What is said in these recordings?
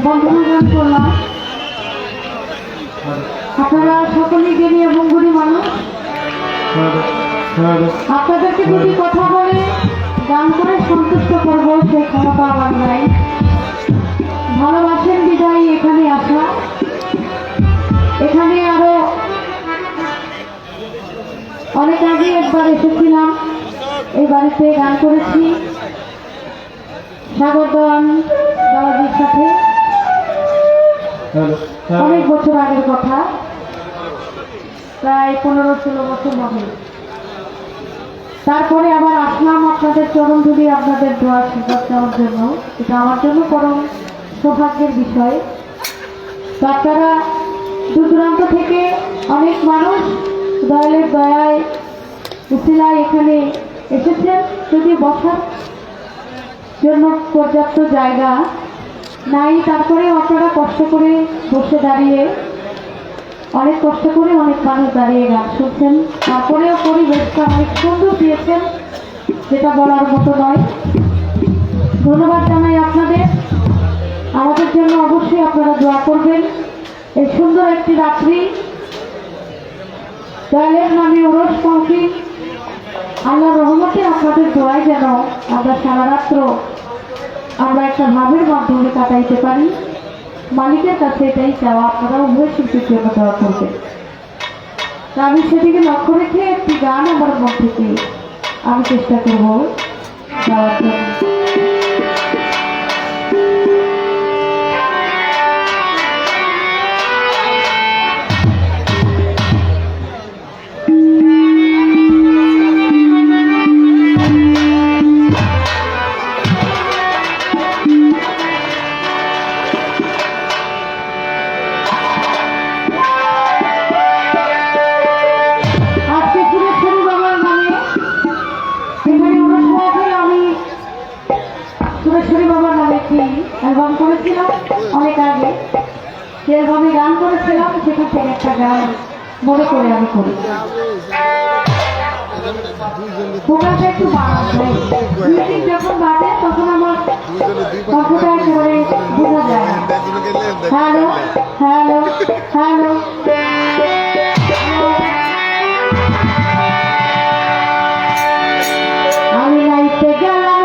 বন্ধুজন করলাম। আপনারা সকলেই জ্ঞানী এবং গুণী মানুষ। আপনাদেরকে যদি কথা বলে গান করে সন্তুষ্ট করবো সেই ক্ষমতা আমার নাই। ভালোবাসেন বিদায় এখানে আসা। এখানে আরো অনেক আগে একবার এসেছিলাম, এই বাড়িতে গান করেছি সাগর দেওয়ান বাবাজির সাথে, অনেক বছর আগের কথা, প্রায় 15-16 বছর হবে। তারপরে আবার আসলাম আপনাদের চরণ ধরে আপনাদের দোয়া আশীর্বাদ দেওয়ার জন্য। এটা আমার জন্য পরম সৌভাগ্যের বিষয়। তো আপনারা দূর দূরান্ত থেকে অনেক মানুষ দয়ালের দয়ায় উসিলায় এখানে এসেছেন। যদি বসার জন্য পর্যাপ্ত জায়গা নাই, তারপরে আপনারা কষ্ট করে বসে দাঁড়িয়ে, অনেক কষ্ট করে অনেক মানুষ দাঁড়িয়ে গান শুনছেন। তারপরেও পরিবেশটা অনেক সুন্দর দিয়েছেন, যেটা বলার মতো নয়। ধন্যবাদ জানাই আপনাদের। আমাদের জন্য অবশ্যই আপনারা দোয়া করবেন। এই সুন্দর একটি রাত্রি দয়ালের নামে ওরস মাহফিল, আল্লাহর রহমতে আপনাদের দোয়ায় যেন আমরা সারা রাত্র আমরা একটা ভাবের মাধ্যমে কাটাইতে পারি। মালিকের কাছে এটাই চাওয়া, আপনারা উভয় শিল্পীর জন্য দোয়া করবেন। আমি সেদিকে লক্ষ্য রেখে একটি গান আমার মন থেকে আমি চেষ্টা করবো গাওয়ার জন্য। অ্যালবাম করেছিলাম অনেক আগে, যে অ্যালবামে গান করেছিলাম সেখান থেকে একটা গান মনে করে আমি করি। প্রোগ্রামটা একটু মিউজিক যখন বাজে তখন আমার কণ্ঠটা একেবারে বোঝা যায় না। হ্যালো হ্যালো হ্যালো, আমি লাইতে গেলাম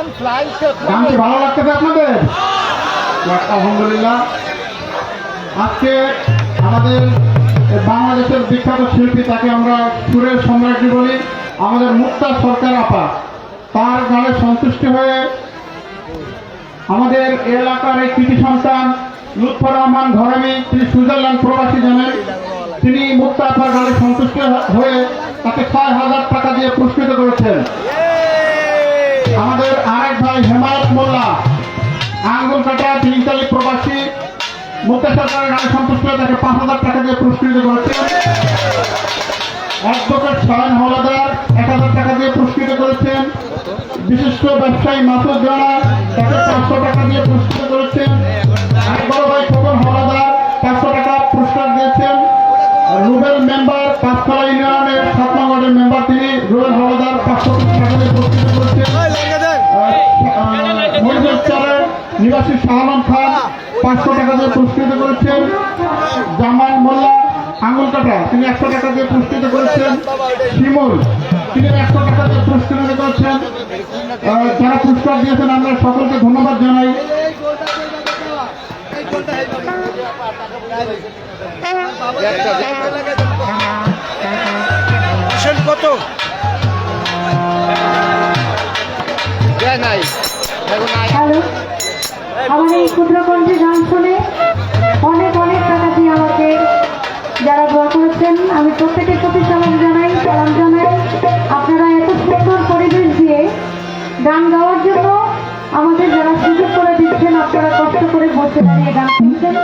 গানটি ভালো লাগতেছে আপনাদের? আলহামদুলিল্লাহ। আজকে আমাদের বাংলাদেশের বিখ্যাত শিল্পী, তাকে আমরা সুরের সম্রাজ্ঞী বলি, আমাদের মুক্তা সরকার আপা, তার গানে সন্তুষ্ট হয়ে আমাদের এলাকার এই কৃতি সন্তান লুৎফর রহমান ঘরামি, তিনি সুইজারল্যান্ড প্রবাসী জানেন, তিনি মুক্তা আপার গানে সন্তুষ্ট হয়ে তাকে ৬,০০০ টাকা দিয়ে পুরস্কৃত করেছেন। আমাদের আরেক ভাই হেমায়ত মোল্লা আঙ্গুলকাটা, তিনি ইতালি প্রবাসী, মুক্তা সরকারের গানে সন্তুষ্ট হয়ে তাকে ৫,০০০ টাকা দিয়ে পুরস্কৃত করেছেন। অ্যাডভোকেট সায়ন হলাদার ১,০০০ টাকা দিয়ে পুরস্কৃত করেছেন। বিশিষ্ট ব্যবসায়ী মাসুদ জানা, তাকে ৫০০ টাকা দিয়ে পুরস্কৃত করেছেন। আরেক বড় ভাই খোকন হলাদার ৫০০ টাকা পুরস্কার দিয়েছেন। রুবেল মেম্বার, পাঁচতলা ইউনিয়নের ৭ নং ওয়ার্ডের মেম্বার, তিনি রুবেল হলাদার ৫০০ টাকা দিয়ে পুরস্কৃত করেছেন। মহিষের নিবাসী শাহালম খান ৫০০ টাকা দিয়ে পুরস্কৃত করেছেন। জামান মোল্লা আঙ্গুলকাটা, তিনি ১০০ টাকা দিয়ে পুরস্কৃত করেছেন। শিমুল, তিনি ১০০ টাকা দিয়ে পুরস্কৃত করেছেন। যারা পুরস্কার দিয়েছেন আমরা সকলকে ধন্যবাদ জানাই। কত হ্যালো, আমার এই ক্ষুদ্রকণ্ঠে গান শুনে অনেক অনেক টাকা দিয়ে আমাকে যারা দোয়া করেছেন, আমি প্রত্যেকের প্রতি সালাম জানাই। আপনারা এত সুন্দর পরিবেশ দিয়ে গান গাওয়ার জন্য আমাদের যারা সুযোগ করে দিচ্ছেন, আপনারা কষ্ট করে বসে দাঁড়িয়ে গান শুনছেন,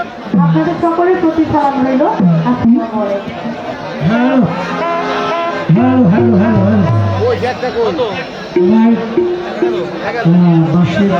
আপনাদের সকলের প্রতি সালাম রইল। আসসালামু আলাইকুম। Hello hello hello hello hello বাসের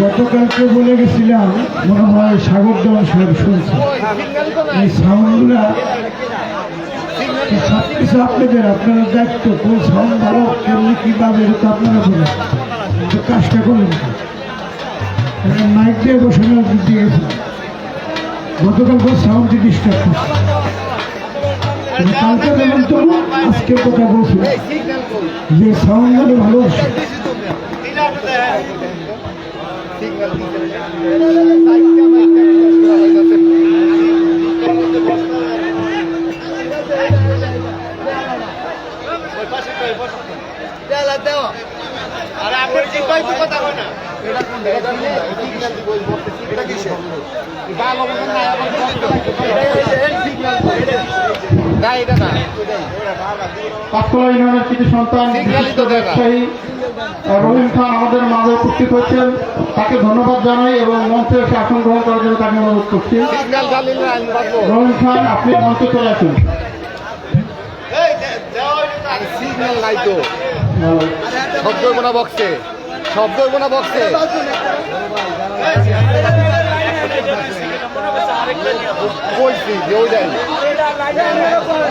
গতকালকে বলে গেছিলাম, মনে হয় সাগর দেওয়া সব শুনছে। এই সাউন্ডগুলা সবকিছু আপনাদের, আপনারা দায়িত্ব, কোন সাউন্ড ভালো কেমনি কিভাবে, এটা তো আপনারা বলেন, তো কাজটা করলেন। মাইক দিয়ে বসে দিয়ে গেছিল, গতকালকে সাউন্ডটি ডিস্টার্ব করছে। কালকে যেমন তো আজকের কথা বলছিল যে সাউন্ড গুলো ভালো আসে। পাঁচতলা ইউনিয়নের কৃতি সন্তান ব্যবসায়ী রহিম খান আমাদের মাঝে উপস্থিত হয়েছেন, তাকে ধন্যবাদ জানাই এবং মঞ্চে এসে আসন গ্রহণ করার জন্য তাকে অনুরোধ করছি। রহিম খান, আপনি মঞ্চে চলে আসুন।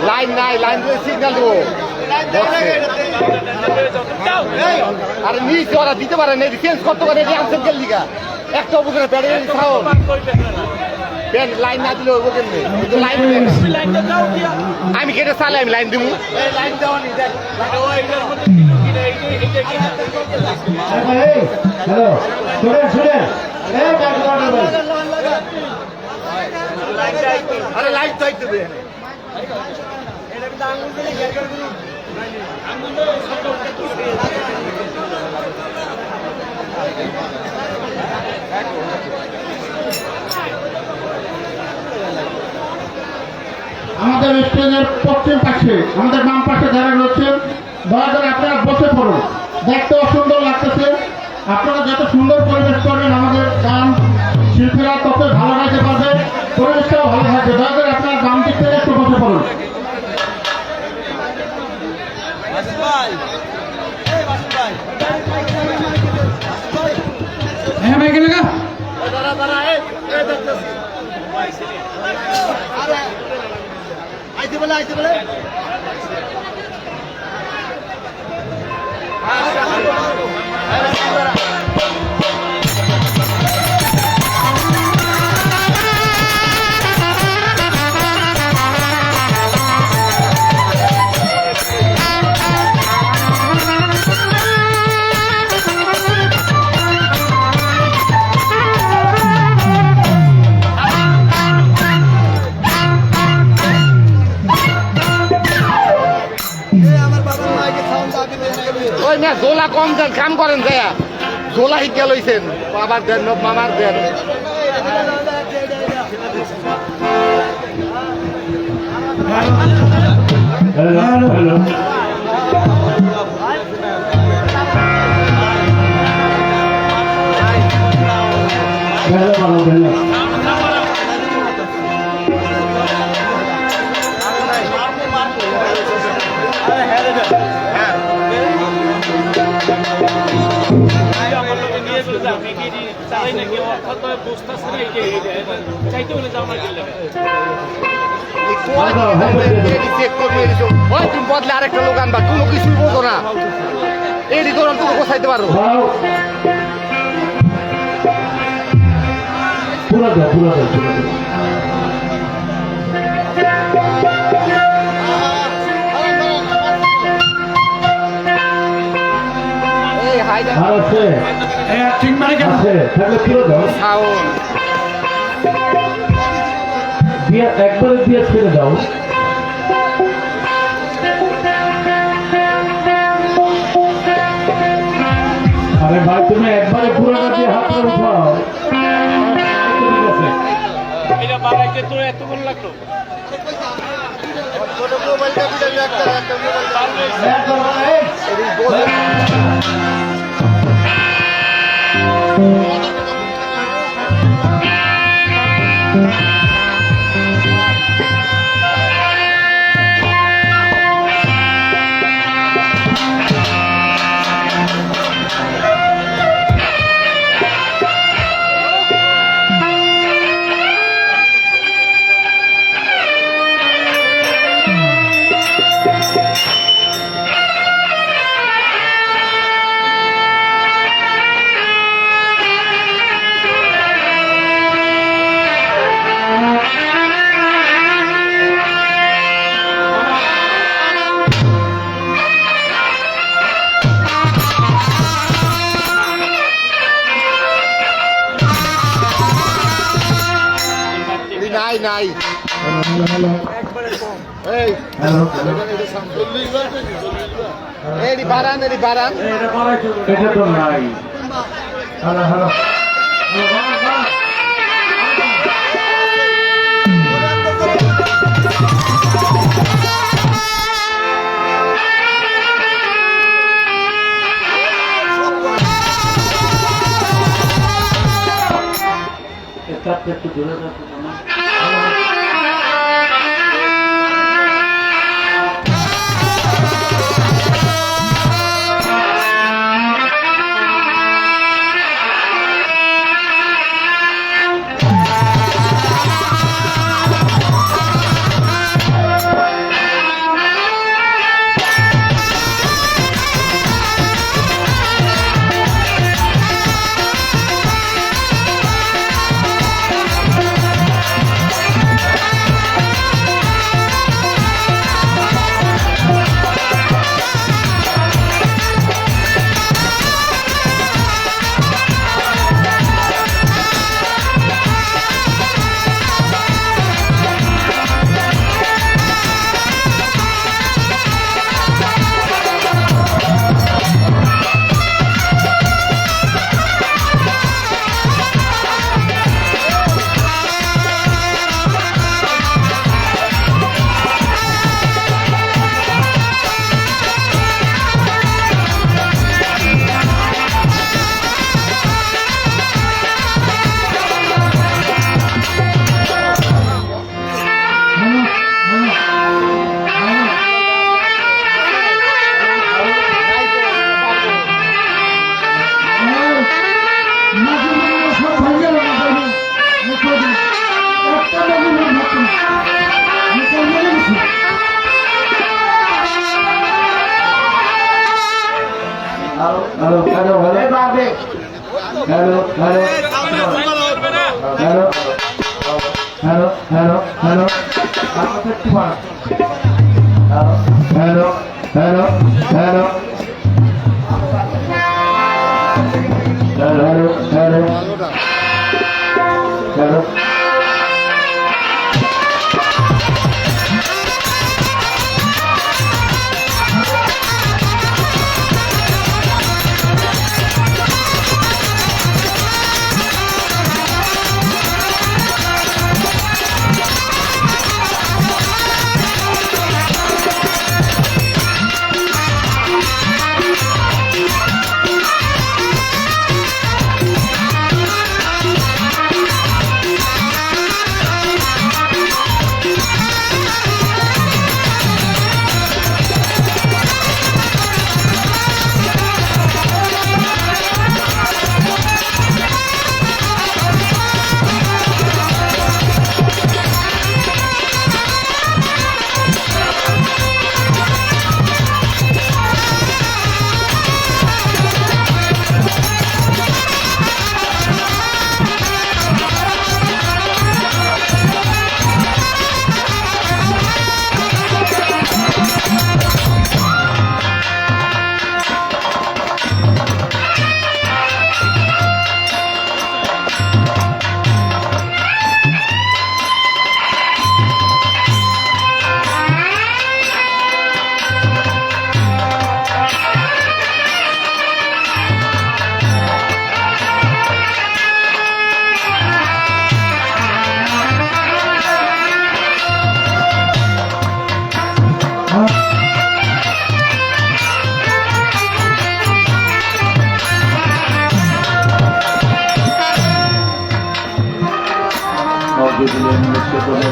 লাইন নাই, লাইন দিয়ে সিগন্যাল দেবো। আরে নিচে ওরা দিতে পারে না, চেঞ্জ করতে পারে, আনসার গেল লিগা একটা উপকার প্যাডের সাউন্ড প্যান্ট লাইন না দিলে ওকে আমি কেটে চালে আমি লাইন দিব। লাইন দেওয়া নি আরে লাইট তো আইতে দেয় আমাদের স্টেজের পশ্চিম পাশে, আমাদের বাম পাশে যারা রয়েছেন, দয়া করে আপনারা বসে পড়ুন। দেখতে অসুন্দর লাগতেছে, আপনারা যত সুন্দর পরিবেশ করবেন আমাদের গান শিল্পীরা তত ভালো গাইতে আইতে বলে ওই না জোলা কম দেন কাম করেন যায়া জোলা হিকে লইছেন বাবার দেন মামার দেন বদলে আরেকটা লোক আনবা কোনো কিছুই বোঝো না এটি তোর অন্তত গোছাইতে পারো এই হাই আছে থাকলে ফিরে দাও সাউন্ড একবারে দিয়ে ছেড়ে দাও আরে ভাই তুমি একবারে পুরোটা দিয়ে হাতটা উঠাও এটা বাবাইকে তোর এত মন লাগলো ছোট মোবাইলটা দিলে একটা নাই নাই এই এডি বারান এটা তো নাই হ্যালো হ্যালো একটু দূরে যাচ্ছে hello hello hello hello hello hello hello hello hello hello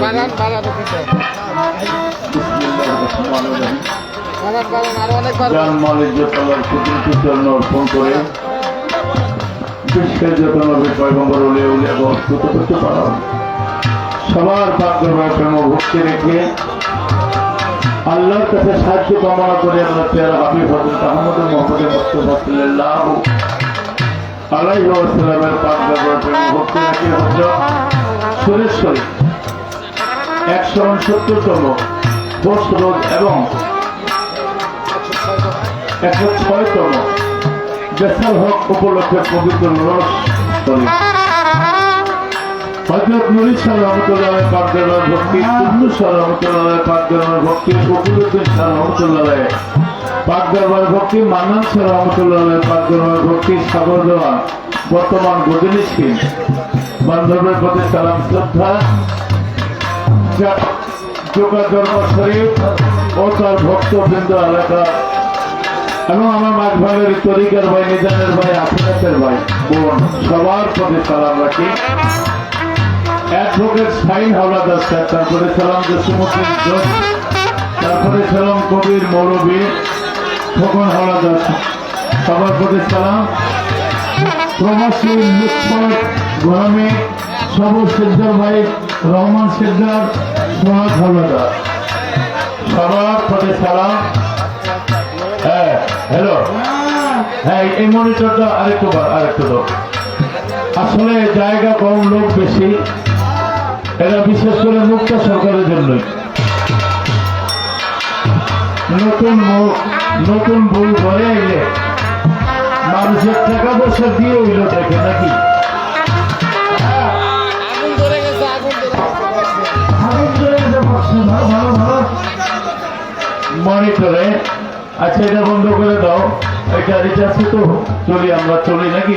বানান বানান আরো অনেকবার জান মালিক জোতালার কুতুবকে চরণ অর্পণ করে বিশ্বের যত নবী পয়গম্বর উলিয়া উলিয়া বস্তুত করতে পারো সবার পাকদরবার প্রেম ভক্তি রেখে আল্লাহর কাছে সাহায্য কামনা করে আমরা পেয়ারা হাবিব হযরত আহমদ মুহাম্মদ মুস্তাফা সাল্লাল্লাহু আলাইহি ওয়াসাল্লামের পাকদরবার প্রেম ভক্তি রেখে হযরত সুরেশ্বরী 169তম বর্ষ রোজ এবং 106তম বেসাল হক উপলক্ষে পবিত্র রস করে হযরত নুরি শাহ রহমতুল্লাহ পাকদরবার ভক্তি কুল্লু শাহ রহমতুল্লাহ পাকদরবার ভক্তি ফকিরউদ্দিন শাহ রহমতুল্লাহ পাকদরবার ভক্তি মান্নান শাহ রহমতুল্লাহ পাকদরবার ভক্তি সাগর দেওয়া বর্তমান গদিনী সিং বান্ধবের প্রতি সালাম শ্রদ্ধা যোগাযোগ শরীফ ও তার ভক্তবৃন্দ এলাকা এবং আমার মাঝ ভাগের তরিকার ভাই নিজানের ভাই আফিনাতের ভাই বোন সবার প্রতি সালাম রাখি অ্যাডভোকেট শাহিন হাওলাদার স্যার তারপরে সালাম জসিমুদ্দিন জোস তারপরে সালাম কবির মৌলবী খোকন হাওলাদার সবার প্রতি সালাম প্রবাসী মুখ্য গোলামী সবুজ সিদ্ধার ভাই রহমান সিদ্ধার সোহাগ হাওলাদার সবার প্রতি সালাম হ্যাঁ হ্যালো হ্যাঁ এই মনিটরটা আরেকটু দাও আসলে জায়গা কম লোক বেশি এরা বিশেষ করে মুক্ত সরকারের জন্যই নতুন বই ঘরে এলে মানুষের টাকা পয়সা দিয়ে হইল দেখে নাকি আগুন ধরে গেছে ভালো মনিটরে আচ্ছা এটা বন্ধ করে দাও এটা রিচার্জ তো আমরা চলি নাকি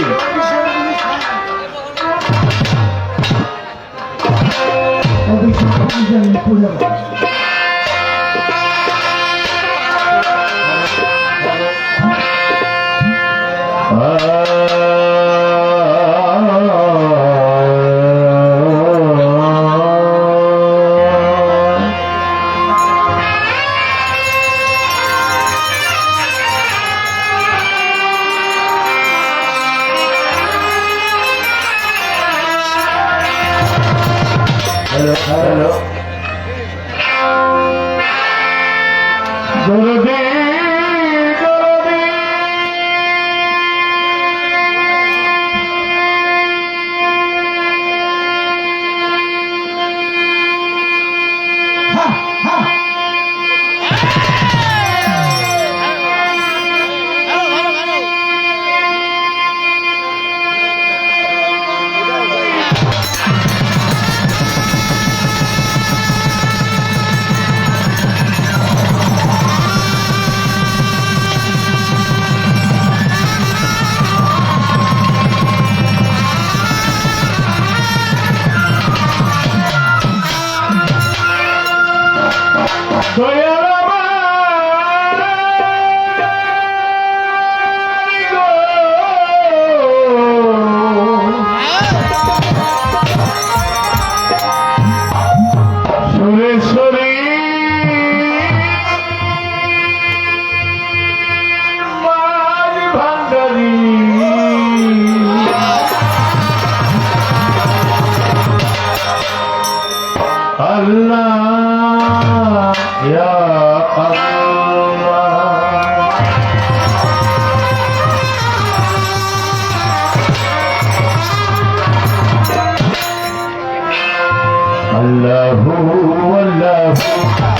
hello Allah, Ya Allah. Allahu, Allahu, Allahu,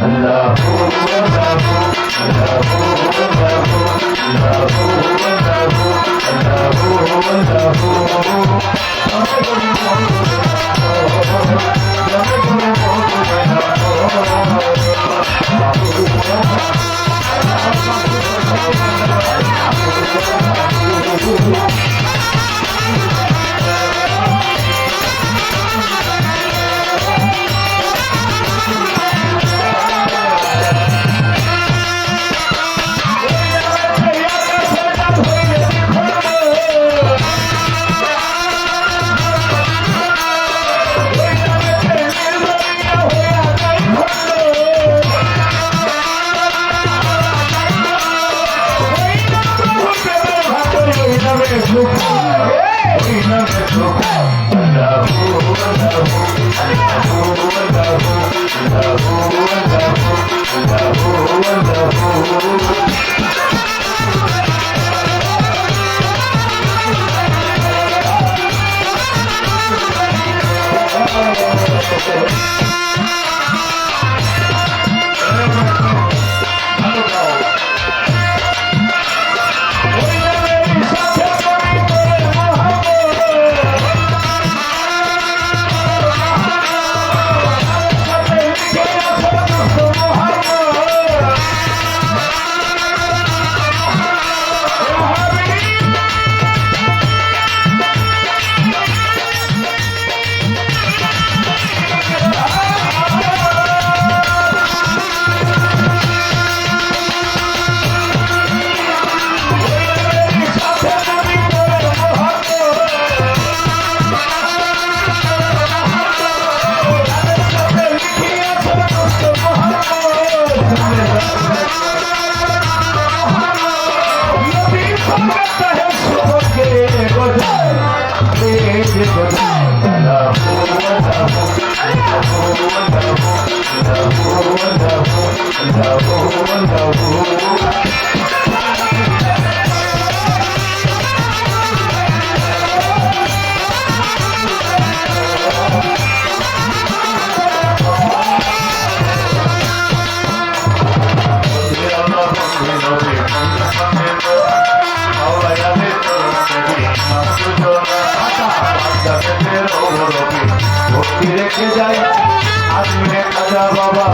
Allahu, রেখে যাই আজমিরে খাজা বাবা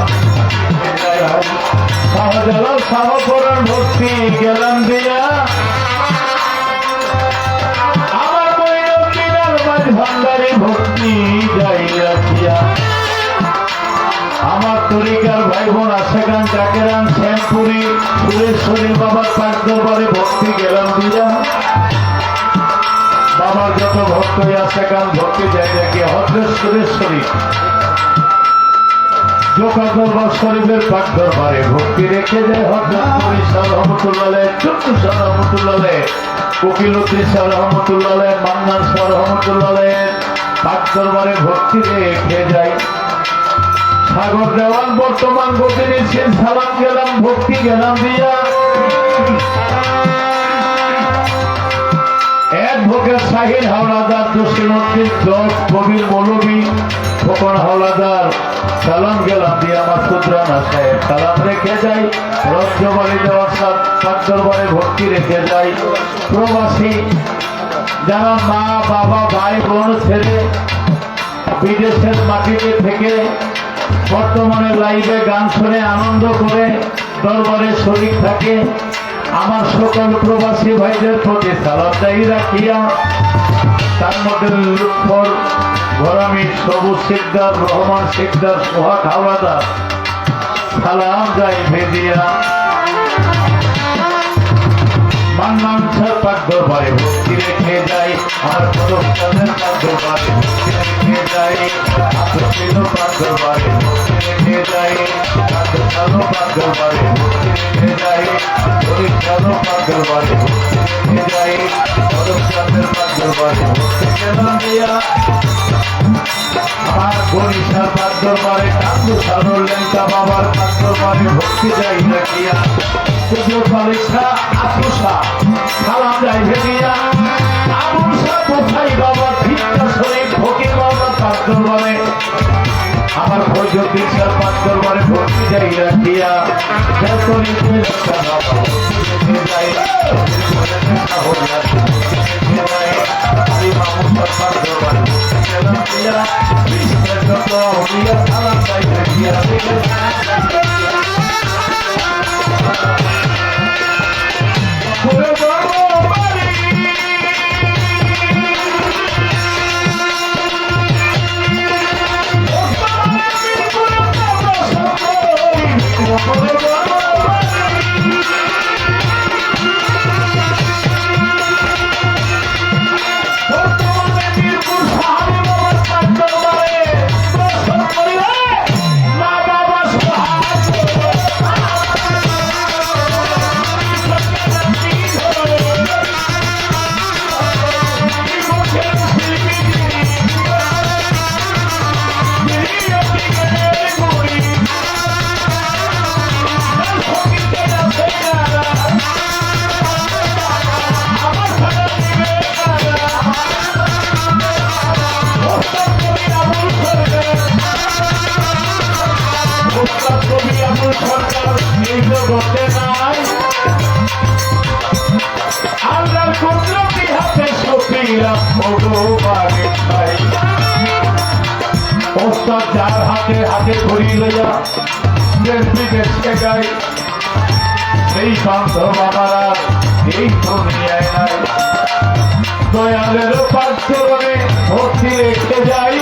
শাহজালাল শাহপুরান ভক্তি গেলাম দিয়া আমার মৈনকিনার মাঝ ভান্ডারে ভক্তি যাই রাখিয়া আমার তরিকার ভাই বোন আশেখান জাকেরান শ্যামপুরি সুরেশ্বরী বাবার পাক দরবারে ভক্তি গেলাম দিয়া বাবার যত ভক্তই আছে গান ভক্তি যাই রেখে হজরত সুরেশ্বরী জোকা দরবার শরীফের পাক দরবারে ভক্তি রেখে যায় হযরত মুরিশা রহমাতুল্লাহ, চুন্নুশা রহমাতুল্লাহ, উকিলুদ্দিন শাহ রহমাতুল্লাহ, মান্নান শাহ রহমাতুল্লাহ পাক দরবারে ভক্তি রেখে যায়। সাগর দেওয়ান বর্তমান গতি নিচ্ছেন, সালাম গেলাম ভক্তি গেলাম দিয়া। অ্যাডভোকেট শাহিন হাওলাদার, জসিমউদ্দিন জজ, কবির মৌলভী, খোকন হাওলাদার সালাম গেলাম দিয়া। মাসুদ রানা সাহেব সালাম রেখে যাই। রজ্জবাড়ি দেওয়ার পাক দরবারে ভক্তি রেখে যাই। প্রবাসী যারা মা বাবা ভাই বোন ছেড়ে বিদেশের মাটিতে থেকে বর্তমানে লাইভে গান শুনে আনন্দ করে দরবারে শরীক থাকে, আমার সকল প্রবাসী ভাইদের প্রতি সালাম দায়ী রাখিয়া, তার মধ্যে লুৎফর, ঘরামি, সবুজ শিকদার, রহমান শিকদার, সোহাগ হাওলাদার সালাম যাই ভেদিয়া। মান্নান শাহ পাক দরবারে ভক্তি রেখে যাই। আমার প্রদর্শনের পাক দরবারে ভক্তি রেখে যাই। আত্মশীল পাক দরবারে ভক্তি রেখে যাই। আত্মশাল পাক দরবারে ভক্তি রেখে যাই। পরিচ্ছন্ন পাক দরবারে ভক্তি রেখে যাই। প্রদর্শনের পাক দরবারে ভক্তি গেলাম দিয়া। আমার বরিশাল পাক দরবারে কান্দু সারুর লেঙ্কা বাবার পাক দরবারে ভক্তি যাই রাখিয়া। সালাম যাই ভেদিয়া। আবুল শাহ কোথায় বাবা ভিক্ষা শরীফ ফকির বাবা পাক দরবারে, আমার ফজলুদ্দিন শাহ পাক দরবারে ভক্তি যাই রাখিয়া। সালাম যাই ভেদিয়া। যার হাতে হাতে ধরি লইয়া দেশ বিদেশকে যাই, সেই সন্ত বাবারা এই দুনিয়ায় নাই। দয়ালের পাঁচজনে ভক্তি রেখে যাই,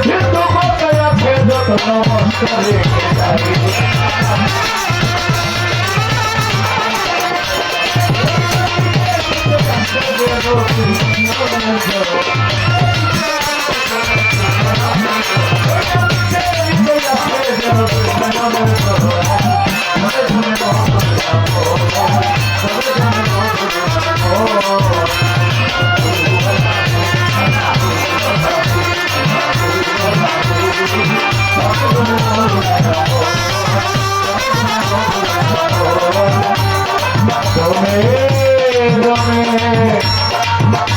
কিন্তু কোথায় আছে যত নমস্কার রেখে যাই।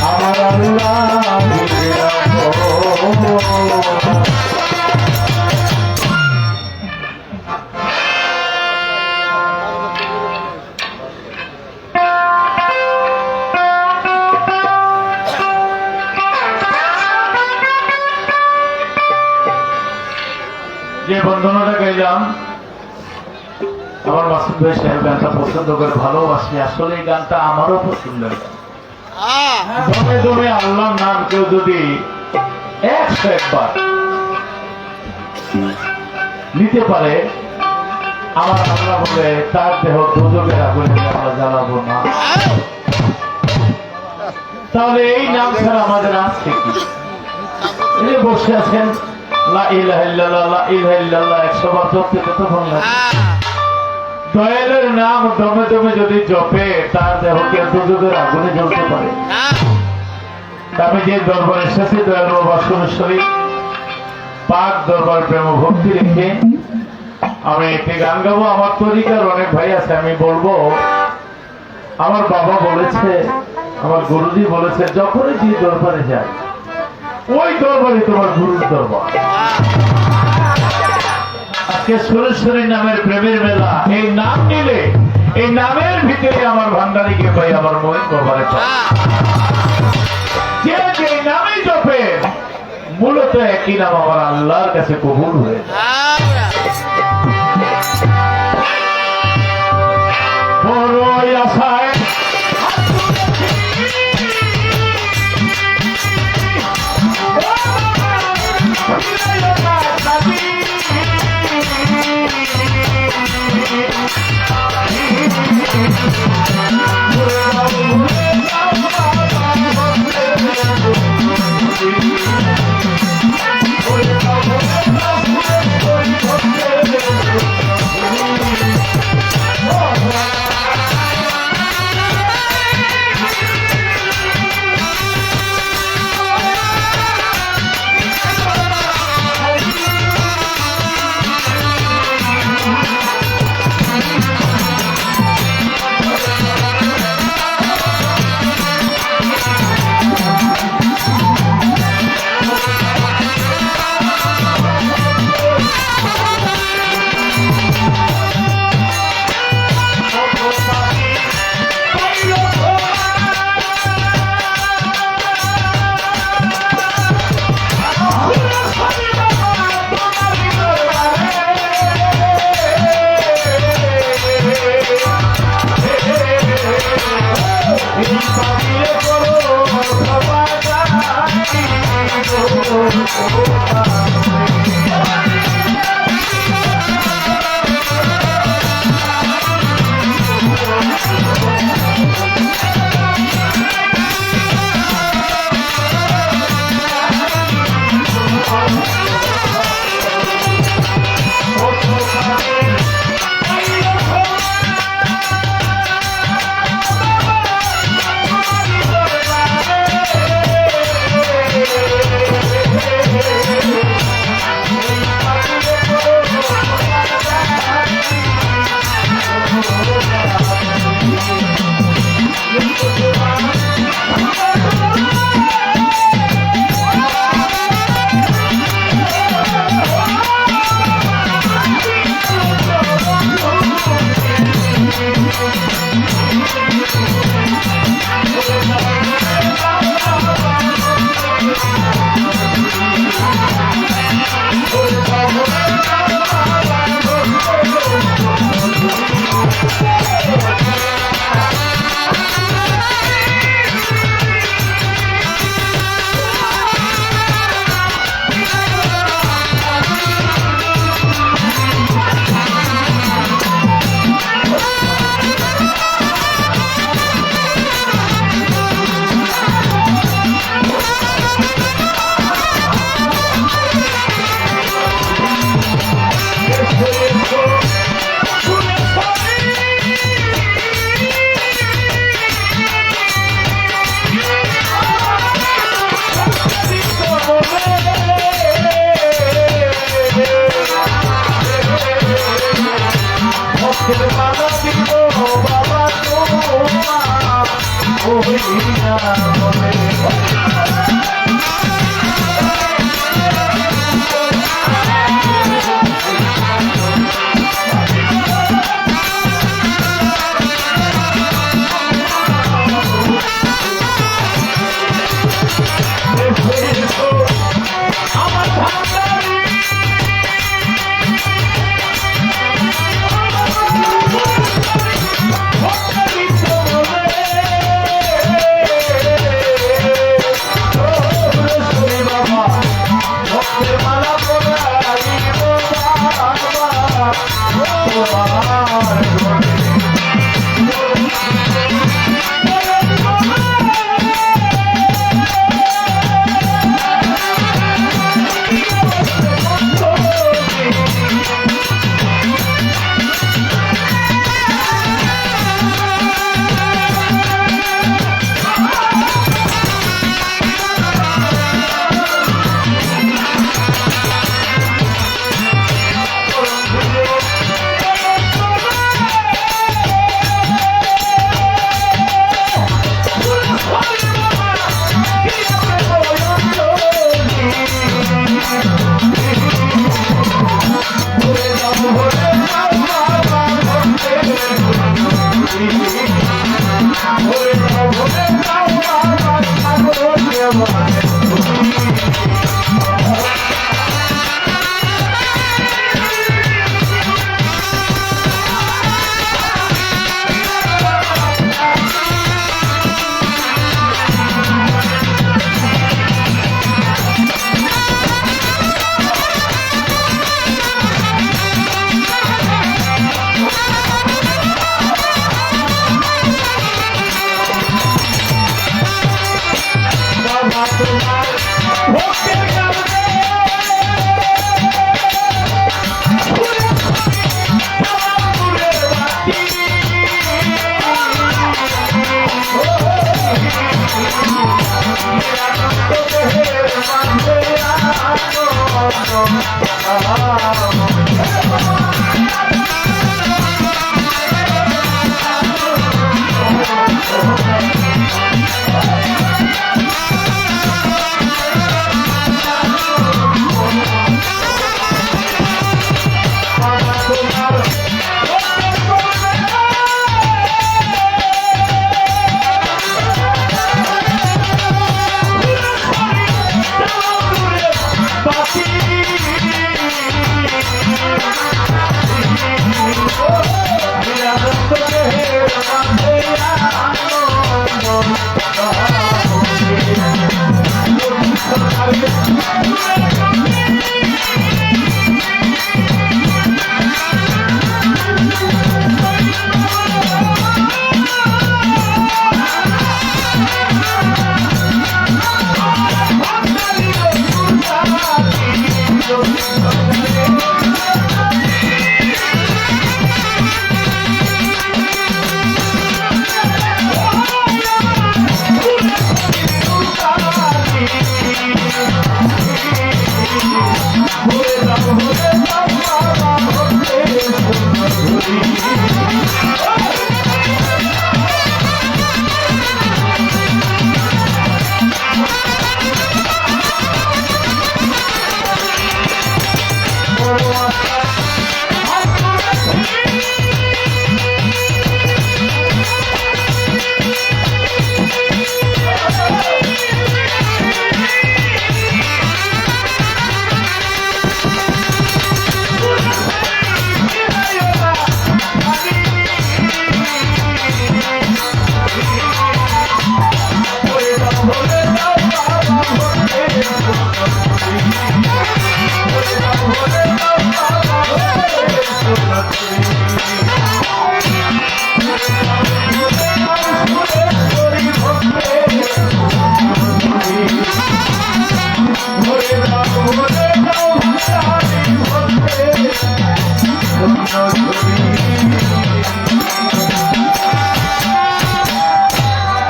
আমার আল্লাহ যে বন্ধনাটা গাইলাম, আমার মাসুদ ভাই সাহেব গানটা পছন্দ করে ভালোবাসি। আসলে এই গানটা আমারও পছন্দের গান। দমে দমে আল্লাহর নাম কেউ যদি 101 নিতে পারে, আমার আল্লাহ বলে তার দেহ দুজকের আগুনে আমরা জ্বালাবো না। তাহলে এই নাম ছাড়া আমাদের আছে কি? বসে আছেন লা ইলাহা ইল্লাল্লাহ, লা ইলাহা ইল্লাল্লাহ 100 বার জপতে কতক্ষণ লাগে? দয়ালের নাম দমে দমে যদি জপে তার দেহ কি দুর্যোগের আগুনে জ্বলতে পারে? আমি যে দরবার এসেছি দয়াল বাবা সুরেশ্বরী পাক দরবার প্রেম ভক্তি রেখে আমি একটি গান গাবো। আমার তরিকার অনেক ভাই আছে, আমি বলবো আমার বাবা বলেছে, আমার গুরুজি বলেছে, যখনই যে দরবারে যায় ওই দরবারে তোমার গুরুর দরবার। আজকে সুরেশ্বরী নামের প্রেমের মেলা, এই নাম নিলে এই নামের ভিতরে আমার ভান্ডারীকে পাই, আমার মহিন দরবারে পাই। যে যে নামে জপে মূলত একই নাম আমার আল্লাহর কাছে কবুল হয়ে যায়। বড়ই আশায়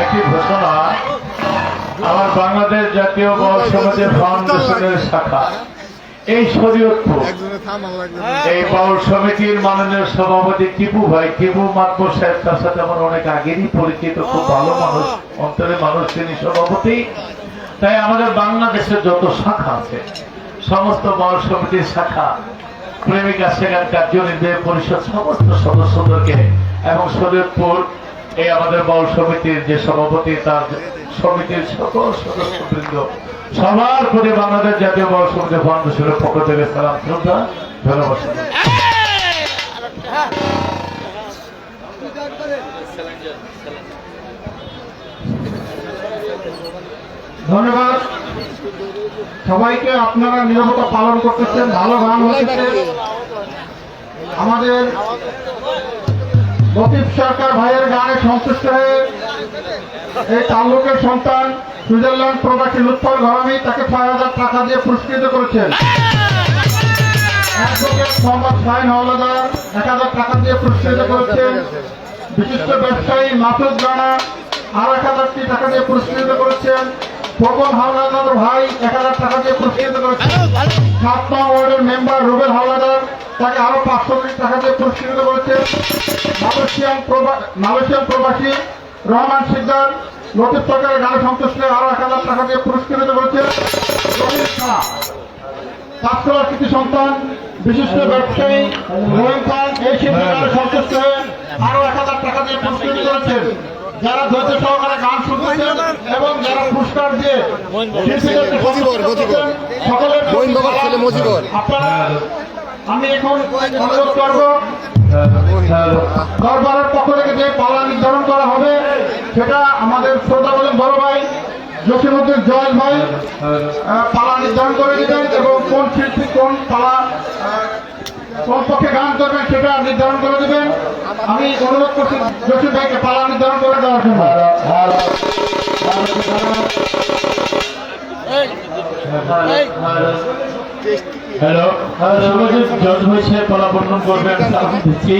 একটি ঘোষণা, আমার বাংলাদেশ জাতীয় বাউল সমিতির ফাউন্ডেশনের শাখা এই শরীয়তপুর এই বাউল সমিতির মাননীয় সভাপতি টিপু ভাই, টিপু মাতবর সাহেব, তার সাথে আমার অনেক আগেরই পরিচিত, খুব ভালো মানুষ, অন্তরের মানুষ তিনি সভাপতি। তাই আমাদের বাংলাদেশের যত শাখা আছে সমস্ত বাউল সমিতির শাখা, প্রেমিকা সেখান কার্যনির্বাহী পরিষদ সমস্ত সদস্যদেরকে এবং শরীয়তপুর এই আমাদের বাউল সমিতির যে সভাপতি তার সমিতির সকল সদস্যবৃন্দ সবার প্রতি বাংলাদেশ জাতীয় বাউল সমিতি ফাউন্ডেশনের পক্ষ থেকে সালাম শ্রদ্ধা ধন্যবাদ। ধন্যবাদ সবাইকে। আপনারা নিরাপত্তা পালন করতেছেন, ভালো গান হচ্ছে। আমাদের লতিফ সরকার ভাইয়ের গানে সন্তুষ্ট হয়ে এই তাল্লুকের সন্তান সুইজারল্যান্ড প্রবাসী লুৎফর ঘরামি তাকে ৬,০০০ টাকা দিয়ে পুরস্কৃত করেছেন। অ্যাডভোকেট মোহাম্মদ শাহিন হাওলাদার ১,০০০ টাকা দিয়ে পুরস্কৃত করেছেন। বিশিষ্ট ব্যবসায়ী মাসুদ রানা আর ১,০০০ টাকা দিয়ে পুরস্কৃত করেছেন। খোকন হাওলাদার ভাই ১,০০০ টাকা দিয়ে পুরস্কৃত করেছেন। ৭ নং ওয়ার্ডের মেম্বার রুবেল হাওলাদার তাকে আরো ৫০০ টাকা দিয়ে পুরস্কৃত করেছেন। মালয়েশিয়ান প্রবাসী রহমান সিকদার লতিফ সরকারের গানে সন্তুষ্ট আরো ১,০০০ টাকা দিয়ে পুরস্কৃত করেছেন। পাঁচতলার কৃতি সন্তান বিশিষ্ট ব্যবসায়ী রহিম খান এই শিল্পীর গানে সন্তুষ্ট হয়ে আরো ১,০০০ টাকা দিয়ে পুরস্কৃত করেছেন। যারা ধৈর্য সহকারে গান শুনতেছেন এবং যারা পুরস্কার দিয়ে শিল্পীদেরকে সকলের আপনারা, আমি এখন অনুরোধ করব দরবারের পক্ষ থেকে যে পালা নির্ধারণ করা হবে সেটা আমাদের শ্রদ্ধা বলেন বড় ভাই জসিমউদ্দিন জয়েল ভাই পালা নির্ধারণ করে দিবেন এবং কোন শিল্পী কোন পালা কোন পক্ষে গান করবেন সেটা নির্ধারণ করে দিবেন। আমি অনুরোধ করছি জসিম ভাইকে পালা নির্ধারণ করে দেওয়ার জন্য। হ্যালো, জজ হয়েছে পলাবর্ণন করবেন দিচ্ছি।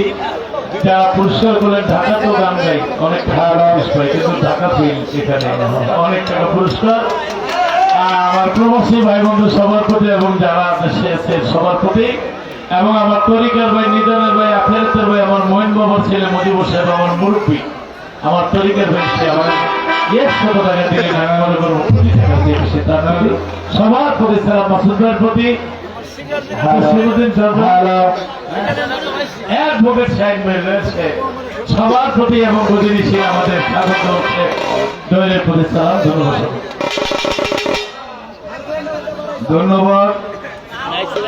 পুরস্কার করলেন ঢাকা তো গান গাই অনেক টাকা পুরস্কার, কিন্তু ঢাকা ফিল এখানে অনেক টাকা পুরস্কার আমার প্রবাসী ভাই বন্ধু সবার প্রতি এবং যারা দেশে আছে সবার প্রতি, এবং আমার তরিকার ভাই, নিজামের ভাই, আখেরাতের ভাই, আমার মহিন বাবার ছেলে মজিবুর সাহেব, আমার মুরব্বী, আমার তরিকার ভাই, সে আমার 100 টাকা দিলেন, আমি মনে করবো 20 টাকা দিয়েছে তার নাকি। সবার প্রতি সালাম, মাসুদ ভাইয়ের প্রতি, জসিমউদ্দিন সরকার, অ্যাডভোকেট সাহেব রয়েছে, সবার প্রতি এবং প্রতিনিধি আমাদের স্বাগত হচ্ছে। দলের প্রতি সালাম, ধন্যবাদ। ধন্যবাদ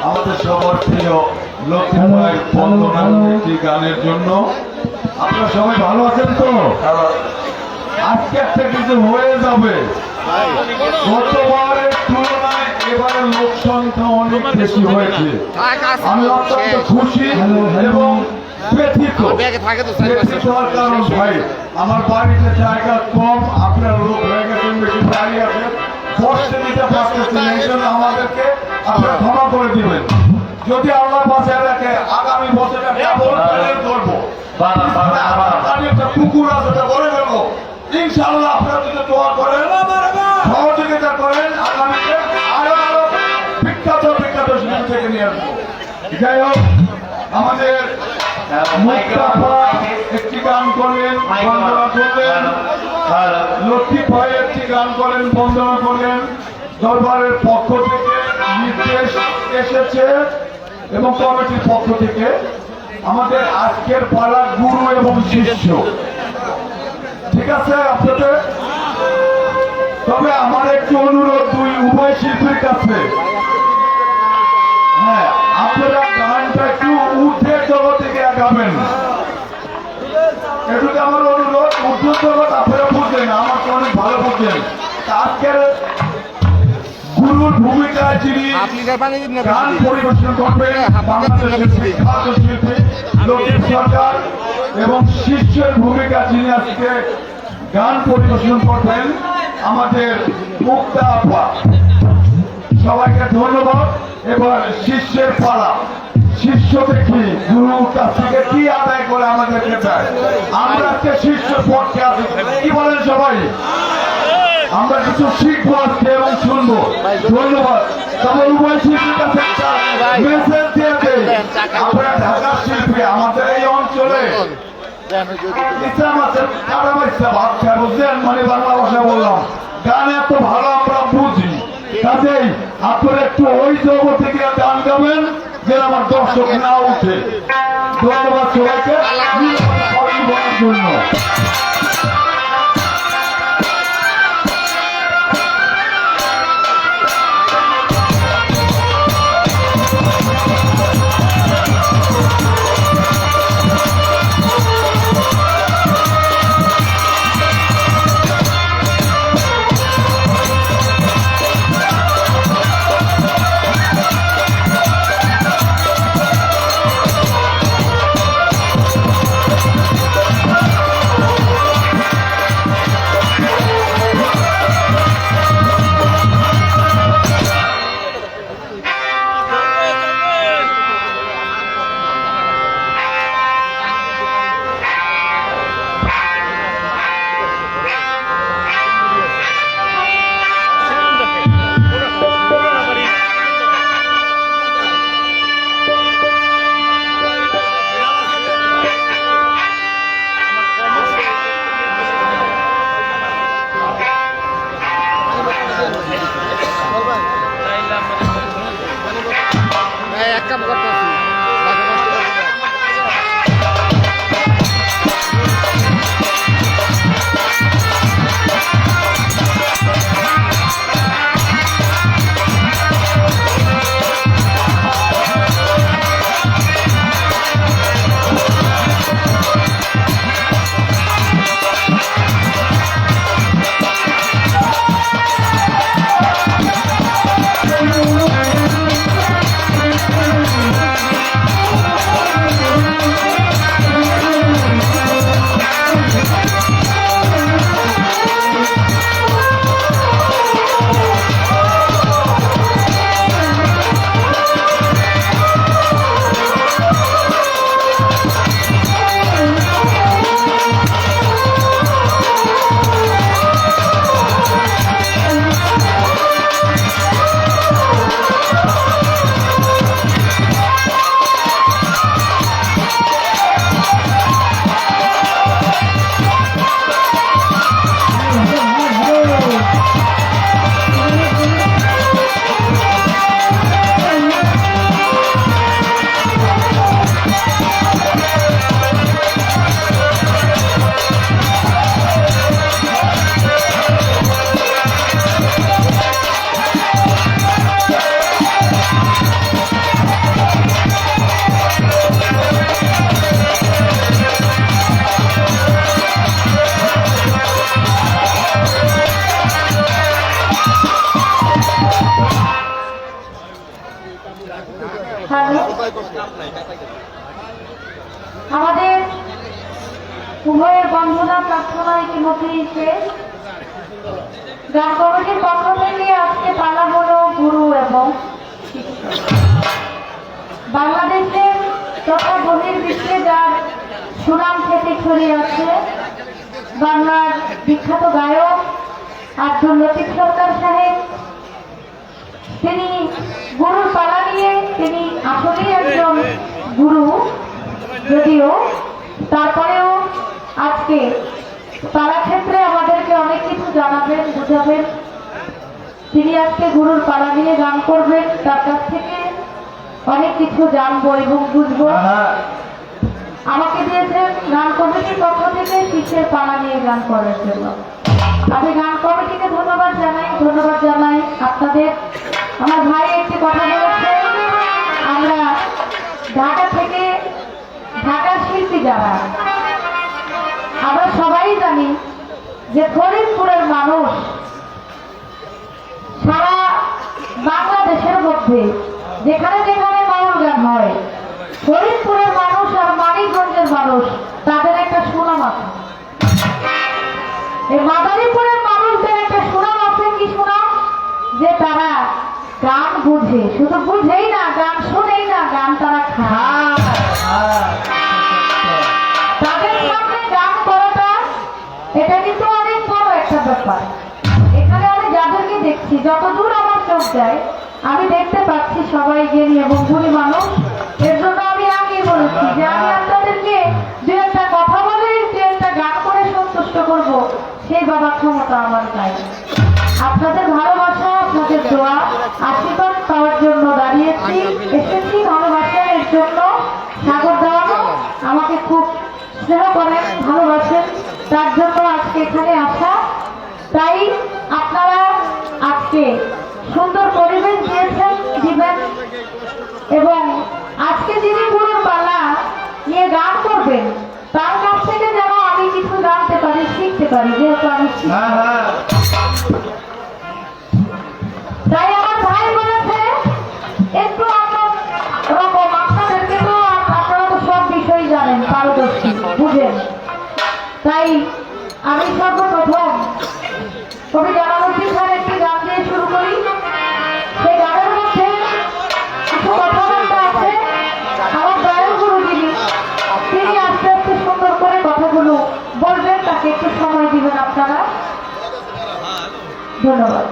আমাদের সবার প্রিয় লক্ষ্মী ভাইয়ের বন্দনার একটি গানের জন্য। আপনারা সবাই ভালো আছেন তো? আজকে একটা কিছু হয়ে যাবে। গতবারের তুলনায় এবারে লোক সংখ্যা অনেক বেশি হয়েছে। আমি অত্যন্ত খুশি এবং ব্যথিত। ব্যথিত হওয়ার কারণ ভাই, আমার বাড়িতে জায়গা কম, আপনার লোক হয়ে গেছেন, বেশি বাড়ি আছে, বসতে দিতে পারতেছেন, এই জন্য আমাদেরকে আপনারা ক্ষমা করে দিবেন। যদি আল্লাহ বাঁচায় রাখে আগামী বছরে করবো, একটা কুকুর আছে বলে দেবো ইনশাআল্লাহ। আপনারা যদি দোয়া করেন, সহযোগিতা করেন, আগামীতে আরো আরো বিখ্যাত বিখ্যাত শিল্পী থেকে নিয়ে আসবো। যাই হোক, আমাদের মুস্তাফা একটি গান করেন, বন্দনা করলেন, লক্ষ্মী ভাই একটি গান করেন, বন্দনা করলেন। দরবারের পক্ষ থেকে নির্দেশ এসেছে এবং কমিটির পক্ষ থেকে আমাদের আজকের পাড়া গুরু এবং শিষ্য, ঠিক আছে আপনাদের। তবে আমার একটু অনুরোধ দুই উভয় শিল্পীর কাছে, হ্যাঁ আপনারা গানটা একটু ঊর্ধ্বে জগৎ থেকে গাবেন, এটুকু আমার অনুরোধ। ঊর্ধ্ব জগৎ আপনারা বুঝলেন, আমার তো অনেক ভালো বুঝলেন। আজকের গুরুর ভূমিকায় যিনি গান পরিবেশন করবেন বাংলাদেশের বিখ্যাত শিল্পী লক্ষ্মী সরকার, এবং শিষ্যের ভূমিকা যিনি আজকে গান পরিবেশন করবেন আমাদের মুক্তা আপা। সবাইকে ধন্যবাদ। এবার শিষ্যের পালা। শিষ্য দেখি গুরুর কাছ থেকে কি আদায় করে আমাদেরকে দেয়। আমরা আজকে শিষ্যের পক্ষে আছি, কি বলেন সবাই? আমরা কিছু শিখবো আজকে এবং শুনবো। ধন্যবাদ। তবে উভয় শিল্পীর কাছে একটা মেসেজ দিয়ে দেই, আমরা ঢাকার শিল্পী, আমাদের এই অঞ্চলে ইসলাম আছে, কারামা ইসলাম আচ্ছা বুঝলেন, মানে বাংলা ভাষা বললাম, গান এত ভালো আমরা বুঝি, কাজেই আপনারা একটু ওই জগৎ থেকে গান গাবেন যেন আমার দর্শক না উঠে। ধন্যবাদ সবাইকে জন্য। এক কাম করতেছি। হ্যালো। আমাদের উভয়ের বন্ধনা প্রার্থনা ইতিমধ্যেই শেষ। গান কমিটির পক্ষ থেকে আজকে পালা হলো গুরু এবং শিক্ষক। বাংলাদেশের তথা বহির্বিশ্বে যার সুনাম খ্যাতি ছড়িয়ে আছে, বাংলার বিখ্যাত গায়ক আব্দুল লতিফ সরকার সাহেব, তিনি গুরুর পালা নিয়ে তিনি আসলেই একজন গুরু, যদিও তারপরেও আজকে পালা ক্ষেত্রে আমাদেরকে অনেক কিছু জানাবেন, বুঝাবেন। তিনি আজকে গুরুর পালা নিয়ে গান করবেন, তার কাছ থেকে অনেক কিছু জানবো এবং বুঝবো। আমাকে দিয়েছেন গান কমিটির পক্ষ থেকে শিষ্যের পালা নিয়ে গান করার জন্য। আমি গান কমিটিকে ধন্যবাদ জানাই আপনাদের। আমার ভাই একটি কথা বলেছে, আমরা ঢাকা থেকে, ঢাকার শিল্পী যারা, আমরা সবাই জানি যে ফরিদপুরের মানুষ সারা বাংলাদেশের মধ্যে যেখানে যেখানে বাউল গান হয়, ফরিদপুরের মানুষ আর মানিকগঞ্জের মানুষ তাদের একটা সুনাম আছে। এই মাদারীপুরের মানুষদের একটা সুনাম আছে। কি সুনাম? যে তারা গান বুঝে, শুধু বুঝেই না, গান শুনেই না, গান তারা খায়। তাদের সামনে গান করাটা এটা কিন্তু অনেক বড় একটা ব্যাপার। এখানে আমি যাদেরকে দেখছি, যতদূর আমার চোখ যায়, আমি দেখতে পাচ্ছি সবাই জ্ঞানী এবং গুণী মানুষ। এর জন্য আমি আগেই বলেছি যে আমি আপনাদেরকে দু একটা কথা বলে, দু একটা গান করে সন্তুষ্ট করব, সেই বাবা ক্ষমতা আমার নাই। আপনাদের ভালোবাসা, আপনাদের দোয়া, আশীর্বাদ পাওয়ার জন্য দাঁড়িয়েছি, এসেছি ভালোবাসা। এর জন্য সাগর দেওয়ানো আমাকে খুব স্নেহ করেন, ভালোবাসেন, তার জন্য আজকে এখানে আসা। তাই আপনারা আজকে সুন্দর পরিবেশ দিয়েছেন, দিবেন। এবং আজকে যিনি গুরুর পালা নিয়ে গান করবেন, তার কাছ থেকে যেন আমি কিছু জানতে পারি, শিখতে পারি, যেহেতু আমি তাই আমার ভাই বলেছে একটু রকম আপনাদেরকে তো, আপনারা তো সব বিষয় জানেন, পারদর্শী, বুঝেন। তাই আমি সর্বপ্রথম কবি জালালউদ্দিন খান একটি গান দিয়ে শুরু করি। সেই গানের মধ্যে কিছু কথাবার্তা আছে। আমার দয়াল গুরু তিনি আস্তে আস্তে সুন্দর করে কথাগুলো বলবেন, তাকে একটু সময় দিবেন আপনারা। ধন্যবাদ।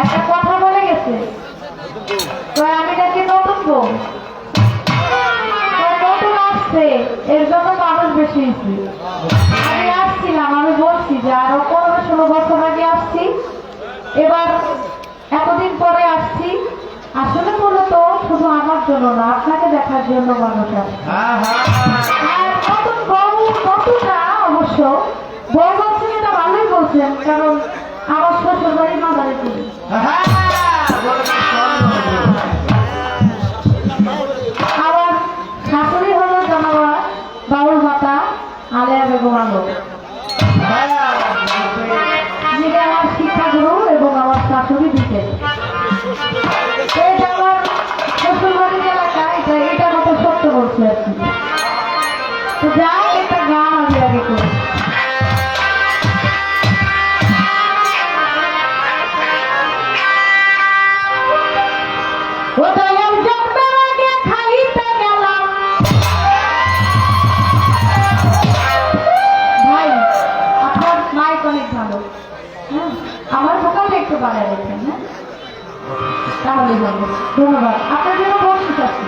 একটা কথা বলে গেছে, আমি নাকি নতুন বউ, নতুন আসছে, এর জন্য মানুষ বেশি হয়েছে। আমি আসছিলাম, আমি বলছি যে আরো 15-16 বছর আগে আসছি, এবার এতদিন পরে আসছি। আসলে মূলত শুধু আমার জন্য না, আপনাকে দেখার জন্য মানুষ আসছে। আর নতুন বউ, নতুন না অবশ্য, বউ বলছেন এটা ভালোই বলছেন, কারণ আমার শ্বশুর বাড়ি মাদারীপুর। আমার শাশুড়ি হলো জানাওয়া বাউল মাতা আলেয়া বেগম আলম, যিনি আমার শিক্ষাগুরু এবং আমার শাশুড়ি দিতেন। এটা আমার শ্বশুর বাড়ির এলাকা, এটা কথা সত্য বলছি আর কি। তো যাই, একটা গান আমি আগে করি। আমার ভোকালটা একটু বাড়ায় রেখেন, হ্যাঁ, তাহলে হবে। ধন্যবাদ। আপনার জন্য বসে থাকি।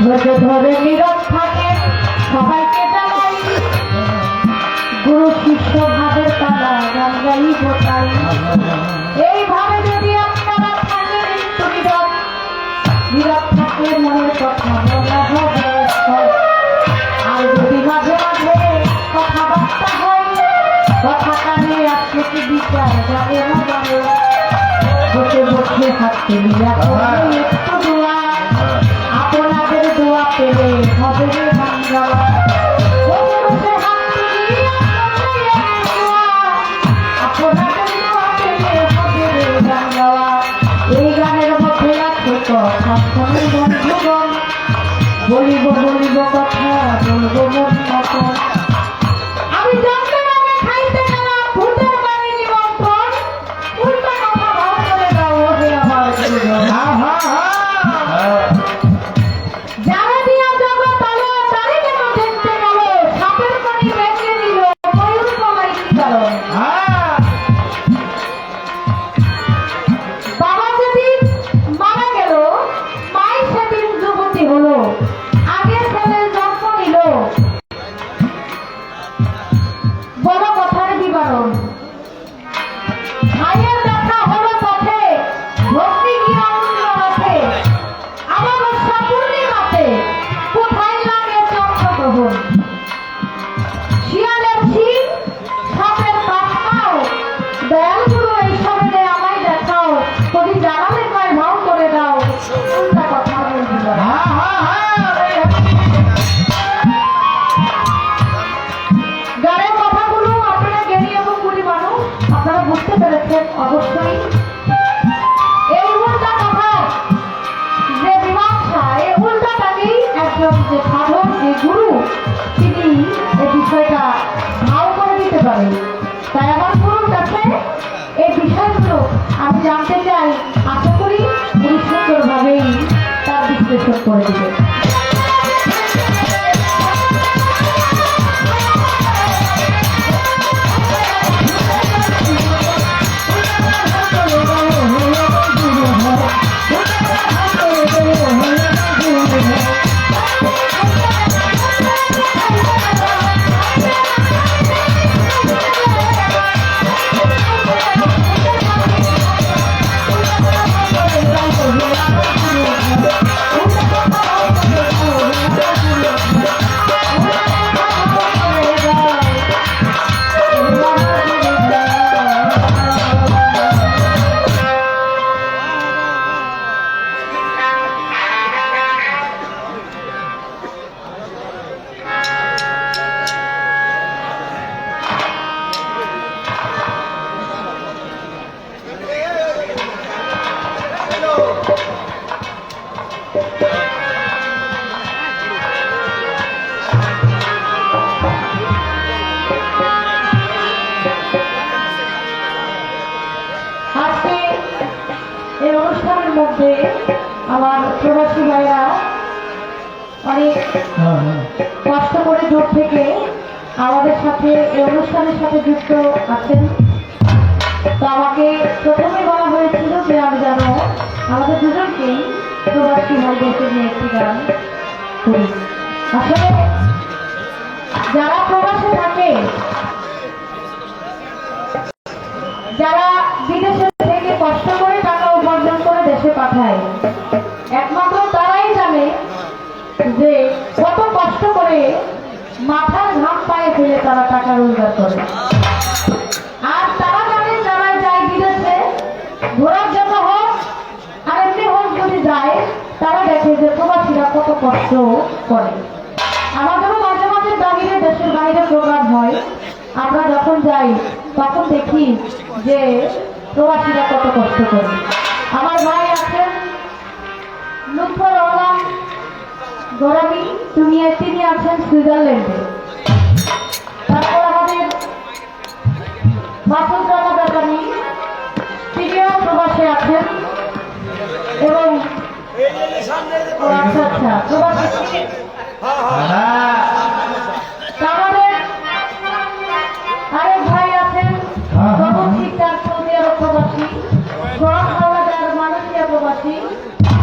ধৈর্য ধরে নীরব থাকে সবাইকে জানাই গুরু শিষ্য ভাবের তারা গান গাই গোটাই এইভাবে যদি আপনারা থাকেন একটু নীরব নীরব থাকলে মনের কথা বলা হবে আর যদি মাঝে মাঝে কথাবার্তা হয় কথা কানে আসলে কি বিচার যাবে না যাবে বসে বসে হাত তুলিয়া একটু দোয়া আপনাদের দোয়া পেলে হবে রে বাংলা বসে বসে হাত তুলিয়া আপনাদের দোয়া পেলে হবে রে বাংলা এই গানের মধ্যে আছে কথা শোনে বন্ধুগণ বলিব বলিব কথা বলবো মন মতন আমি জানতে নামে খাইতে না ভূতের বাড়ি নিমন্ত্রণ উল্টা কথা ভাব করে দাও হে আমার গুরুজন যারা দিয়া জগৎ আলো তারে কেন দেখতে গেল সাপের পানি বেঁচে দিল ময়ূর কমাই কি কারণ বাবা যেদিন মারা গেল মাই সেদিন যুবতী হলো আগে ছেলের জন্ম নিল বড় কথার বিবরণ ভাইয়ের দেখা হলো পথে ভক্তি গিয়া উঠল রথে আমার পূর্ণিমাতে কোথায় লাগে চন্দ্রগ্রহণ শিয়ালের শির সাপের পাশাও দয়াল গুরু এই সবেনে আমায় দেখাও যদি জানালে কয় ভাও করে দাও উল্টা কথা বলছিল গানের কথাগুলো আপনারা জ্ঞানী এবং গুণী মানুষ আপনারা বুঝতে পেরেছেন অবশ্যই এই উল্টা কথা যে মীমাংসা এই উল্টাটাকেই একজন যে সাধক যে গুরু তিনি এই বিষয়টা ভাও করে দিতে পারেন তাই আমার গুরুর কাছে এই বিষয়গুলো আমি জানতে চাই আশা করি উনি সুন্দরভাবেই তার বিশ্লেষণ করে দিবেন এই অনুষ্ঠানের মধ্যে আমার প্রবাসী ভাইরা অনেক কষ্ট করে দূর থেকে আমাদের সাথে এই অনুষ্ঠানের সাথে যুক্ত আছেন তো আমাকে প্রথমে বলা হয়েছিল যে আমি যেন আমাদের দুজনকেই প্রবাসী ভাইদেরকে নিয়ে একটি গান করি আসলে যারা প্রবাসে থাকে যারা বিদেশে থেকে কষ্ট করে টাকা উপার্জন করে দেশে পাঠায় একমাত্র তারাই জানে যে কত কষ্ট করে মাথার ঘাম পায়ে ফেলে তারা টাকা রোজগার করে আর তারা জানে যারা যায় বিদেশে ঘোরার জন্য হোক আর এমনি হোক যদি যায় তারা দেখে যে প্রবাসীরা কত কষ্ট করে আমাদেরও মাঝে মাঝে বাহিরে দেশের বাইরে প্রোগ্রাম হয় আমরা যখন যাই তখন দেখি যে প্রবাসীরা কত কষ্ট করে আমার ভাই আছেন লুৎফর রহমান গোরামি তিনি আছেন সুইজারল্যান্ডে তারপর আমাদের মাসুদ রানা দাদানি তিনিও প্রবাসে আছেন এবং আচ্ছা আচ্ছা প্রবাসী আমাদের আরেক ভাই আছেন শিকদার সৌদি আরব প্রবাসী গরম হাওলাদার মালয়েশিয়া প্রবাসী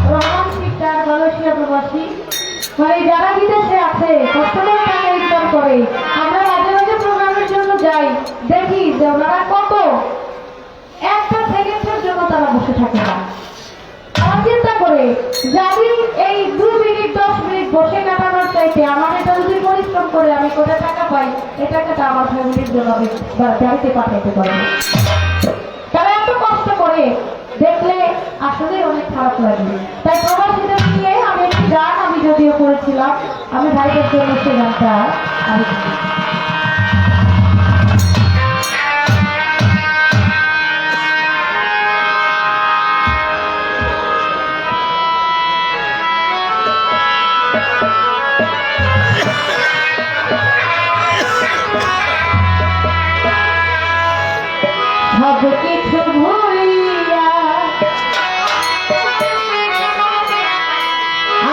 রহমান শিকদার মালয়েশিয়া প্রবাসী মানে যারা বিদেশে আছে কষ্ট করে টাকা ইনকাম করে, আমরা মাঝে মাঝে প্রোগ্রামের জন্য যাই, দেখি যে ওনারা কত একটা সেকেন্ডের জন্য তারা বসে থাকে না। আমার চিন্তা করে যে আমি এই 2 মিনিট 10 মিনিট বসে কাটানোর চাইতে আমার এটা যদি পরিশ্রম করে আমি কত টাকা পাই, এই টাকাটা আমার ফ্যামিলির জন্য আমি বাড়িতে পাঠাতে পারবো। তারা এত কষ্ট করে দেখলে আসলে অনেক খারাপ লাগে। তাই প্রবাসীদের নিয়ে আমি একটি গান আমি যদিও করেছিলাম, আমি ভাইদের জন্য সেই গানটা আমি সব কিছু ভুলিয়া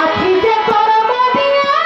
আছি যে তোর মনিয়া,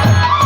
না